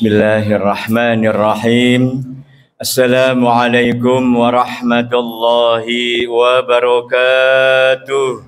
Bismillahirrahmanirrahim. Assalamualaikum warahmatullahi wabarakatuh.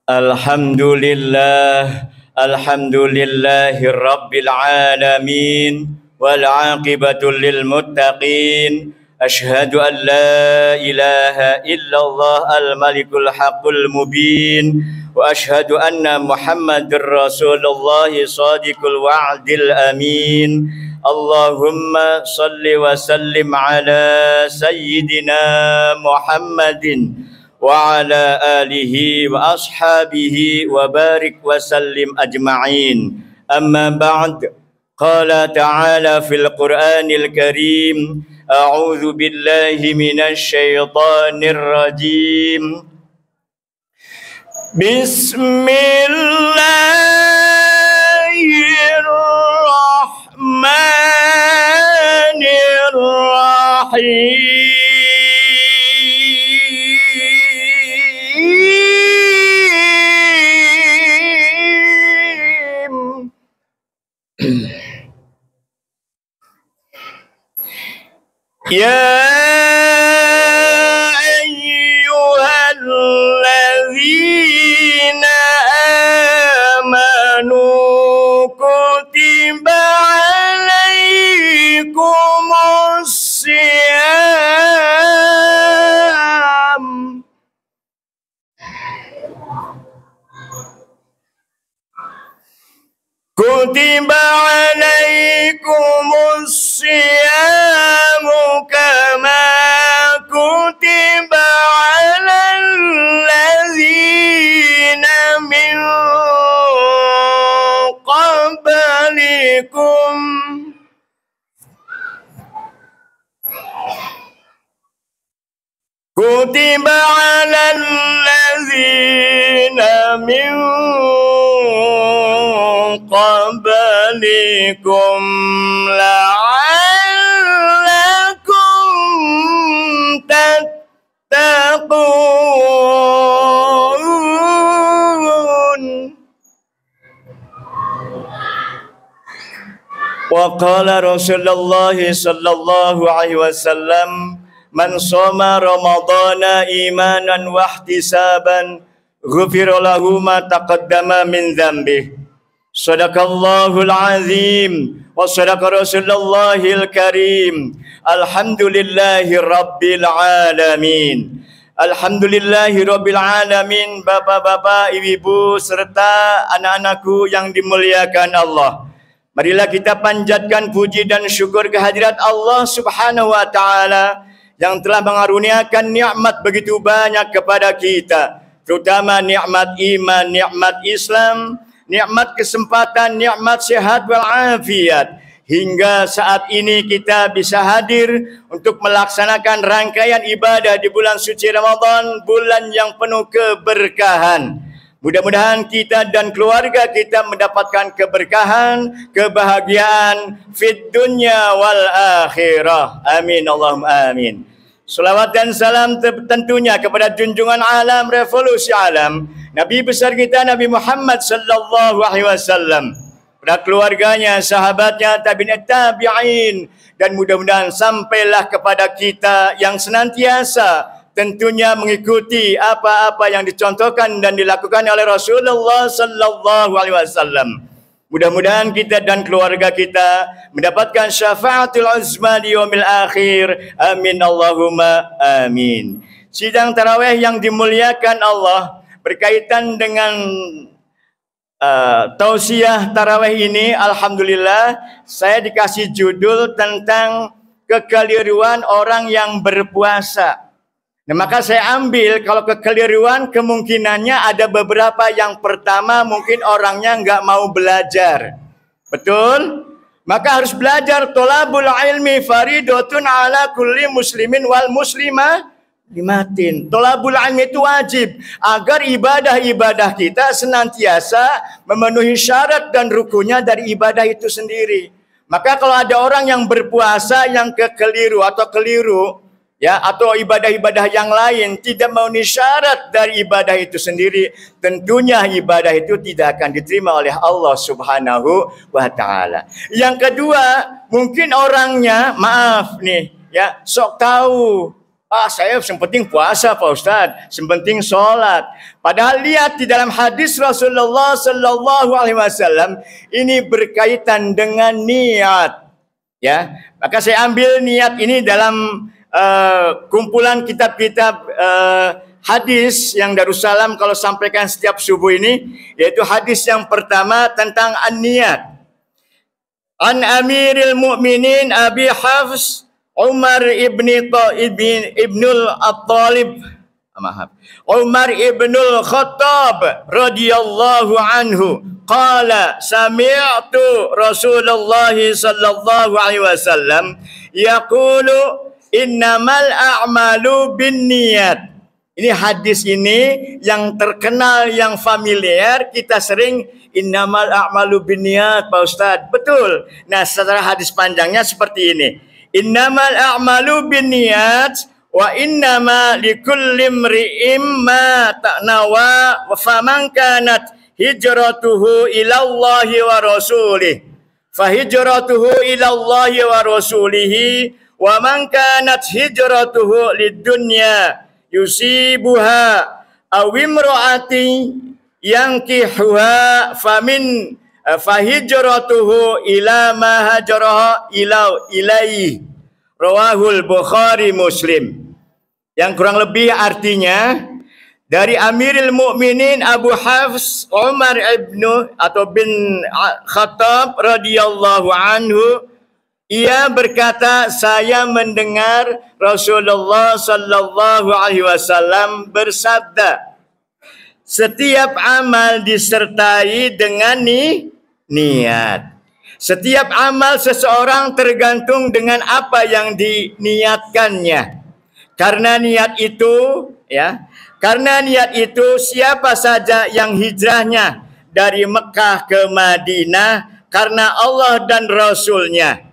Alhamdulillahi rabbil alamin wal aqibatu lil muttaqin. Ashhadu an la ilaha illallah al-malikul haqqul mubin wa ashhadu anna Muhammadur Rasulullah shadiqul wa'dil amin. Allahumma salli wa sallim ala sayyidina Muhammadin wa ala alihi wa ashabihi wa barik wa sallim ajma'in. Amma ba'd. Qala ta'ala fil Qur'anil Karim, a'udzu billahi minasy syaithanir rajim. Bismillahirrahmanirrahim. Ya ayyuhalladzina amanu kutiba alaikumus siyam kutiba alaikumus siyamu kama kutiba alal ladzina min qablikum kutiba alal ladzina min qablikum la'allakum tattaqun. Wa qala Rasulullah sallallahu alaihi wasallam, man shoma ramadhana imanan wa ihtisaban ghufira lahu ma taqaddama min dhanbihi. Sadaqallahul azim wa sadaqa Rasulullahil karim. Alhamdulillahi rabbil alamin. Alhamdulillahi rabbil alamin. Bapak-bapak, ibu-ibu serta anak-anakku yang dimuliakan Allah, marilah kita panjatkan puji dan syukur kehadirat Allah Subhanahu wa taala yang telah mengaruniakan nikmat begitu banyak kepada kita, terutama nikmat iman, nikmat Islam, nikmat kesempatan, nikmat sehat wal afiat. Hingga saat ini kita bisa hadir untuk melaksanakan rangkaian ibadah di bulan suci Ramadan, bulan yang penuh keberkahan. Mudah-mudahan kita dan keluarga kita mendapatkan keberkahan, kebahagiaan fid dunya wal akhirah. Amin Allahumma amin. Salawat dan salam tentunya kepada junjungan alam, revolusi alam, Nabi besar kita Nabi Muhammad sallallahu alaihi wasallam, pada keluarganya, sahabatnya, tabi'in, dan mudah-mudahan sampailah kepada kita yang senantiasa tentunya mengikuti apa-apa yang dicontohkan dan dilakukan oleh Rasulullah sallallahu alaihi wasallam. Mudah-mudahan kita dan keluarga kita mendapatkan syafaatul uzma di yaumil akhir. Amin Allahumma amin. Sidang tarawih yang dimuliakan Allah, berkaitan dengan tausiah tarawih ini, alhamdulillah saya dikasih judul tentang kekeliruan orang yang berpuasa. Nah, maka saya ambil kalau kekeliruan kemungkinannya ada beberapa. Yang pertama, mungkin orangnya nggak mau belajar. Betul? Maka harus belajar. Tolabul ilmi faridotun ala kulli muslimin wal muslimah limatin. Tolabul ilmi itu wajib agar ibadah-ibadah kita senantiasa memenuhi syarat dan rukunnya dari ibadah itu sendiri. Maka kalau ada orang yang berpuasa yang kekeliru atau keliru, ya, atau ibadah-ibadah yang lain tidak memenuhi syarat dari ibadah itu sendiri, tentunya ibadah itu tidak akan diterima oleh Allah Subhanahu wa taala. Yang kedua, mungkin orangnya maaf nih, ya, sok tahu, saya penting puasa Pak Ustadz, penting sholat. Padahal lihat di dalam hadis Rasulullah Sallallahu Alaihi Wasallam ini berkaitan dengan niat, ya. Maka saya ambil niat ini dalam kumpulan kitab-kitab hadis yang Darussalam kalau sampaikan setiap subuh ini, yaitu hadis yang pertama tentang an-niyat. An Amiril Mukminin Abi Hafs Umar ibnul At-Talib, Umar ibnul Khattab radhiyallahu anhu qala sami'tu Rasulullah sallallahu alaihi wasallam yaqulu innamal a'malu binniyat. Ini hadis ini yang terkenal, yang familiar, kita sering innamal a'malu binniyat Pak Ustadz. Betul. Nah, secara hadis panjangnya seperti ini. Innamal a'malu binniyat wa innama likulli imri'in ma ta'nawa wa faman kanat hijratuhu ilallahi wa rasulih fa hijratuhu ilallahi wa rasulihi wa man kanat hijratuhu lidunya yusibuha aw imra'atin yankihuha famin fahijratuhu ila ma hajaraha ilaihi rawahul Bukhari Muslim. Yang kurang lebih artinya dari Amirul Mukminin Abu Hafs Umar bin Khattab radhiyallahu anhu, ia berkata, saya mendengar Rasulullah sallallahu alaihi wasallam bersabda, setiap amal disertai dengan niat. Setiap amal seseorang tergantung dengan apa yang diniatkannya. Karena niat itu, ya, karena niat itu siapa saja yang hijrahnya dari Mekah ke Madinah karena Allah dan Rasulnya,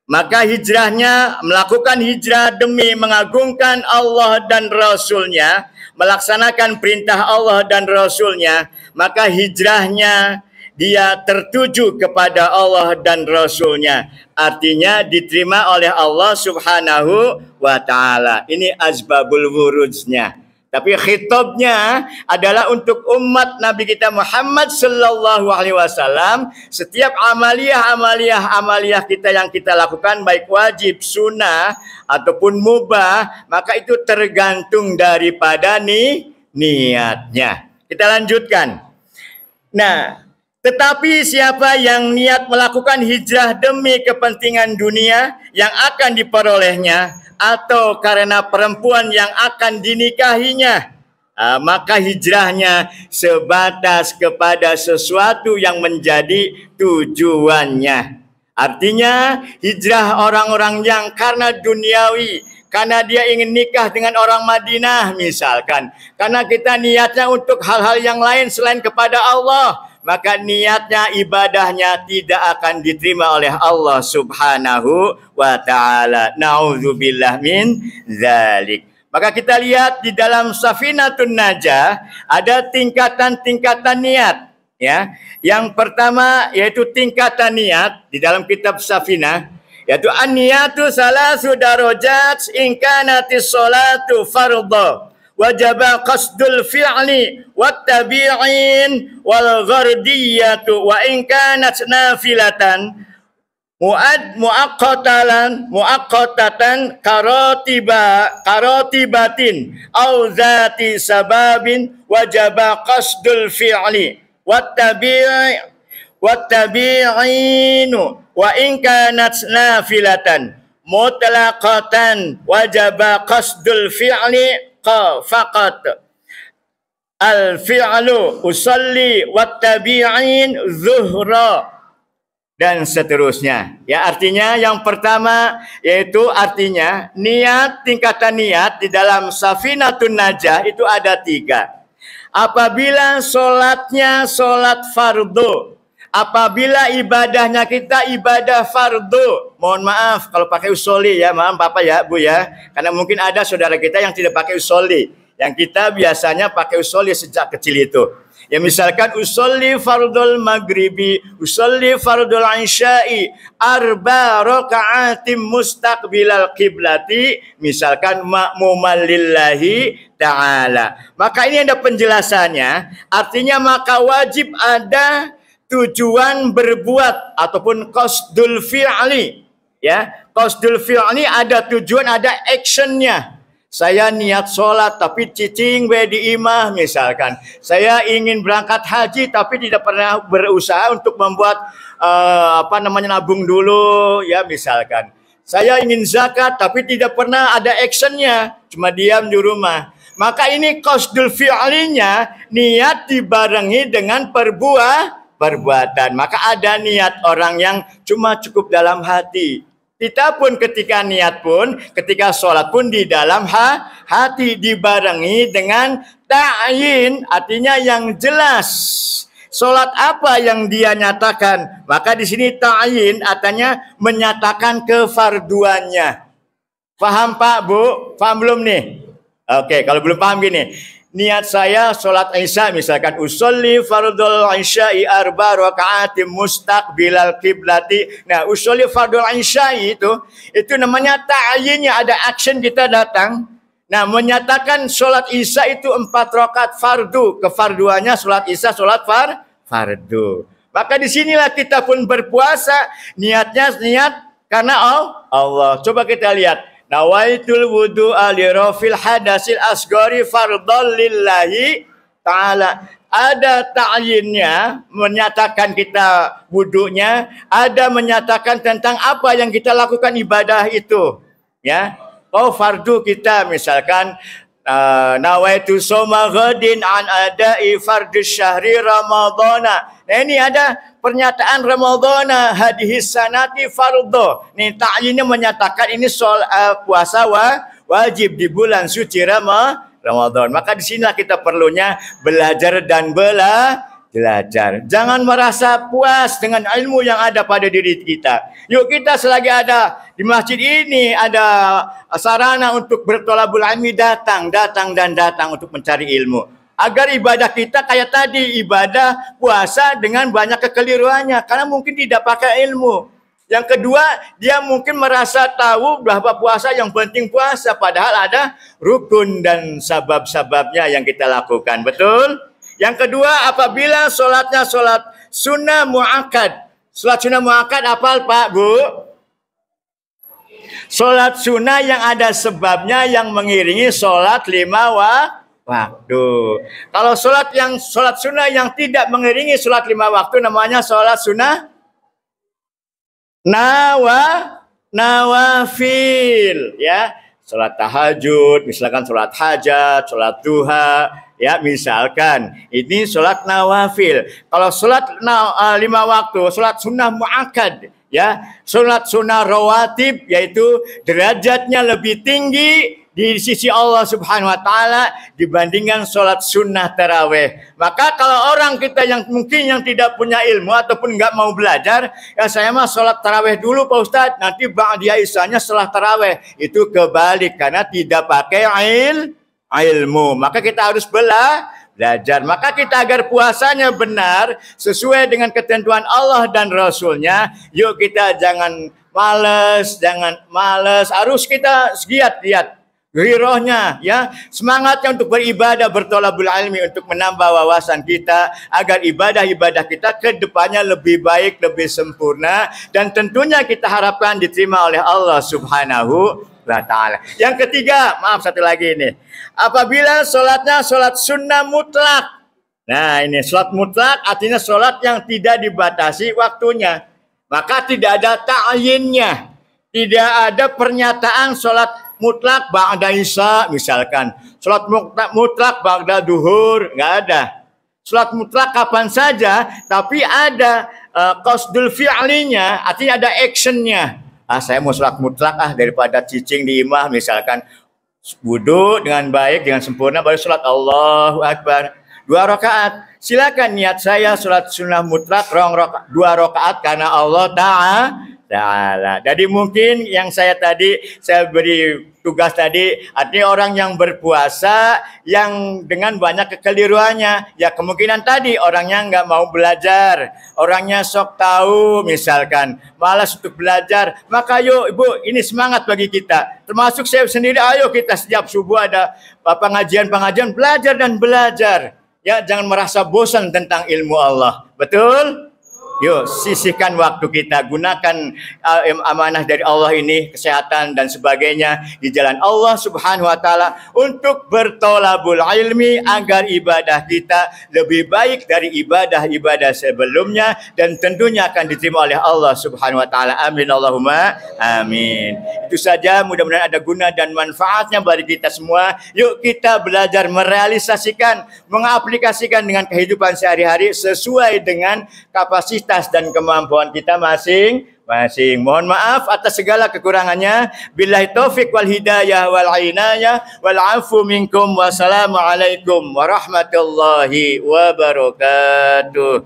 maka hijrahnya melakukan hijrah demi mengagungkan Allah dan Rasulnya, melaksanakan perintah Allah dan Rasulnya, maka hijrahnya dia tertuju kepada Allah dan Rasulnya. Artinya diterima oleh Allah Subhanahu wa ta'ala. Ini asbabul wurudnya. Tapi khitabnya adalah untuk umat Nabi kita Muhammad sallallahu alaihi wasallam. Setiap amaliyah kita yang kita lakukan, baik wajib, sunnah ataupun mubah, maka itu tergantung daripada niatnya. Kita lanjutkan. Nah, tetapi siapa yang niat melakukan hijrah demi kepentingan dunia yang akan diperolehnya atau karena perempuan yang akan dinikahinya, maka hijrahnya sebatas kepada sesuatu yang menjadi tujuannya. Artinya hijrah orang-orang yang karena duniawi, karena dia ingin nikah dengan orang Madinah misalkan, karena kita niatnya untuk hal-hal yang lain selain kepada Allah, maka niatnya, ibadahnya tidak akan diterima oleh Allah Subhanahu wa ta'ala. Na'udzubillah min dzalik. Maka kita lihat di dalam Safinatun Najah ada tingkatan-tingkatan niat, ya. Yang pertama yaitu tingkatan niat di dalam kitab Safinah, yaitu an-niyatu salasu darajat in kanatis sholatu fardhu wajaba qasdul fi'li wat tabi'in wal ghardiyatu wa in kanat nafilatan muaqqatatan karatibatin au zati sababin wajaba qasdul fi'li wat tabi'inu wa in kanat nafilatan mutlaqatan wajaba qasdul fi'li faqat al-fi'lu usalli wat tabi'in zuhra, dan seterusnya. Ya, artinya yang pertama yaitu artinya niat, tingkatan niat di dalam Safinatun Najah itu ada 3. Apabila sholatnya sholat fardu, Apabila ibadahnya kita ibadah fardu, mohon maaf kalau pakai usoli ya, maaf Bapak ya, Bu ya. Karena mungkin ada saudara kita yang tidak pakai usoli. Yang kita biasanya pakai usoli sejak kecil itu. Ya misalkan usolli fardul maghribi, usolli fardul isya'i, arba raka'atim mustaqbilal qiblati, misalkan ma'muman lillahi ta'ala. Maka ini ada penjelasannya, artinya maka wajib ada tujuan berbuat ataupun qasdul fi'li. Ya, qasdul fi'li ada tujuan, ada actionnya. Saya niat sholat tapi cicing di imah misalkan. Saya ingin berangkat haji tapi tidak pernah berusaha untuk membuat nabung dulu ya misalkan. Saya ingin zakat tapi tidak pernah ada actionnya, cuma diam di rumah. Maka ini qasdul fi'linya, niat dibarengi dengan perbuatan. Maka ada niat orang yang cuma cukup dalam hati. Kita pun ketika niat pun, ketika sholat pun di dalam hati dibarengi dengan ta'yin, artinya yang jelas. Sholat apa yang dia nyatakan? Maka di sini ta'yin artinya menyatakan kefarduannya. Paham Pak, Bu? Paham belum nih? Oke, kalau belum paham gini. Niat saya sholat isya misalkan usolli fardul isya'i arba raka'atim mustaqbilal qiblati. Nah, usolli fardul isya'i itu namanya ta'yinnya, ada action kita datang. Nah, menyatakan sholat isya itu 4 rakaat fardu, kefarduannya sholat isya sholat fardu. Maka disinilah kita pun berpuasa, niatnya niat karena Allah. Coba kita lihat. Nawaitul wudu'a li rafil hadasil asgari fardhon lillahi ta'ala. Ada ta'yinnya, menyatakan kita wudunya, ada menyatakan tentang apa yang kita lakukan ibadah itu. Ya. Fardu kita misalkan nawaitu soma ghadin an adai fardus syahri ramadhana. Nah, ini ada pernyataan Ramadhana hadhis sanati fardhu. Nih ta'yinnya menyatakan ini puasa wajib di bulan suci Ramadan. Maka di sinilah kita perlunya belajar dan belajar. Jangan merasa puas dengan ilmu yang ada pada diri kita. Yuk kita selagi ada di masjid ini ada sarana untuk bertolabul ilmi, datang untuk mencari ilmu. Agar ibadah kita kayak tadi, ibadah puasa dengan banyak kekeliruannya. Karena mungkin tidak pakai ilmu. Yang kedua, dia mungkin merasa tahu bahwa puasa yang penting puasa. Padahal ada rukun dan sabab-sababnya yang kita lakukan. Betul? Yang kedua, apabila sholatnya sholat sunnah mu'akkad. Sholat sunnah mu'akkad apa Pak, Bu? Sholat sunnah yang ada sebabnya yang mengiringi sholat 5 waktu. Kalau sholat sunnah yang tidak mengiringi sholat 5 waktu namanya sholat sunnah nawafil ya. Sholat tahajud, misalkan sholat hajat, sholat duha, ya misalkan ini sholat nawafil. Kalau sholat 5 waktu, sholat sunnah mu'akkad, ya sholat sunnah rawatib, yaitu derajatnya lebih tinggi di sisi Allah Subhanahu wa taala dibandingkan sholat sunnah tarawih. Maka kalau orang kita yang mungkin yang tidak punya ilmu ataupun nggak mau belajar, ya saya mah sholat tarawih dulu Pak Ustadz, nanti ba'diyah isyanya setelah tarawih. Itu kebalik karena tidak pakai ilmu. Maka kita harus belajar. Maka kita agar puasanya benar sesuai dengan ketentuan Allah dan Rasulnya, yuk kita jangan malas, harus kita giat girohnya, ya semangatnya untuk beribadah, bertolabul ilmi, untuk menambah wawasan kita agar ibadah-ibadah kita ke depannya lebih baik, lebih sempurna, dan tentunya kita harapkan diterima oleh Allah Subhanahu wa ta'ala. Yang ketiga, maaf satu lagi ini, apabila sholatnya sholat sunnah mutlak. Nah ini sholat mutlak artinya sholat yang tidak dibatasi waktunya, maka tidak ada ta'yinnya, tidak ada pernyataan sholat mutlak ba'da isya misalkan. Salat mutlak ba'da duhur, enggak ada. Salat mutlak kapan saja, tapi ada qasdul fi'linya, artinya ada actionnya. Saya mau salat mutlak daripada cicing di imah misalkan. Wudu dengan baik, dengan sempurna baru salat Allahu Akbar. 2 rakaat. Silakan niat saya salat sunnah mutlak 2 rakaat karena Allah Ta'ala. Jadi mungkin yang saya beri tugas tadi, artinya orang yang berpuasa yang dengan banyak kekeliruannya, ya kemungkinan tadi orangnya nggak mau belajar, orangnya sok tahu misalkan, malas untuk belajar, maka yuk Ibu, ini semangat bagi kita, termasuk saya sendiri, ayo kita setiap subuh ada pengajian-pengajian, belajar dan belajar, ya jangan merasa bosan tentang ilmu Allah, betul? Yuk, sisihkan waktu kita, gunakan amanah dari Allah ini, kesehatan dan sebagainya di jalan Allah Subhanahu wa taala untuk bertolabul ilmi agar ibadah kita lebih baik dari ibadah-ibadah sebelumnya dan tentunya akan diterima oleh Allah Subhanahu wa taala. Amin Allahumma amin. Itu saja, mudah-mudahan ada guna dan manfaatnya bagi kita semua. Yuk kita belajar merealisasikan, mengaplikasikan dengan kehidupan sehari-hari sesuai dengan kapasitas dan kemampuan kita masing-masing. Mohon maaf atas segala kekurangannya. Billahi taufik wal hidayah wal inayah wal afu minkum. Wassalamualaikum warahmatullahi wabarakatuh.